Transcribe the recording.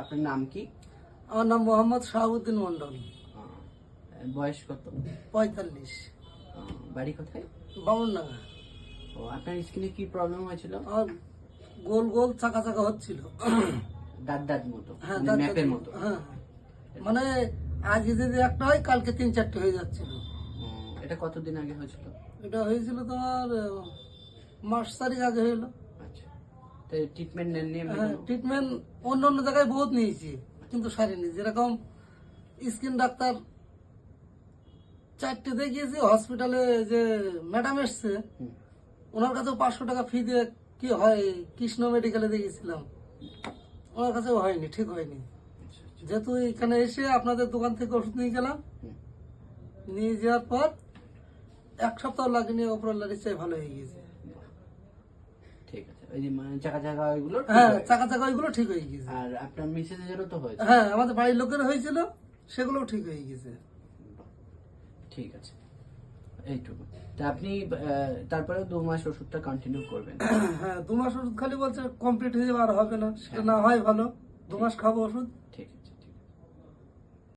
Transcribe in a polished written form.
আপনার নাম কি? আমার নাম মোহাম্মদ শাহাবুদ্দিন মন্ডল। বয়স কত? 45। বাড়ি কোথায়? বামনডাঙ্গা। ও, আপনার স্কিনে কি প্রবলেম হয়েছিল? আর গোল গোল চাকা চাকা হচ্ছিল। দাঁত দাঁত মতো, হ্যাঁ, মানে ম্যাপের মতো? হ্যাঁ, মানে আজকে যদি একটা হয় কালকে 3-4টে হয়ে যাচ্ছিল। এটা কতদিন আগে হয়েছিল? এটা হয়েছিল তোমার মাস 4 আগে হইলো। আচ্ছা, তো ট্রিটমেন্ট নেননি? হ্যাঁ, ট্রিটমেন্ট অন্য অন্য জায়গায় বহুত নিয়েছি কিন্তু সারিনি। যেরকম স্কিন ডাক্তার 4টে দেখিয়েছি, হসপিটালে যে ম্যাডাম এসছে ওনার কাছেও 500 টাকা ফি দিয়ে কি হয়, কৃষ্ণ মেডিকেলে দেখিয়েছিলাম, ওনার কাছেও হয়নি, ঠিক হয়নি। যেহেতু এখানে এসে আপনাদের দোকান থেকে ওষুধ নিয়ে গেলাম, নিয়ে যাওয়ার পর 1 সপ্তাহ লাগেনি, ওপরওয়ালার ইচ্ছায় ভালো হয়ে গিয়েছে। ঠিক আছে, ওই যে মানে চাকা চাকা ওইগুলো? হ্যাঁ, চাকা চাকা ওইগুলো ঠিক হয়ে গিয়েছে। আর আপনার মিসেসেরও তো হয়েছে? হ্যাঁ, আমাদের বাড়ির লোকের হয়েছিল, সেগুলোও ঠিক হয়ে গেছে। ঠিক আছে, এইটুকু। তা আপনি তারপরে 2 মাস ওষুধটা কন্টিনিউ করবেন? হ্যাঁ, 2 মাস ওষুধ খালি বলছে কমপ্লিট হয়ে যাবে, আর হবে না, সেটা না হয় ভালো। 2 মাস খাবো ওষুধ।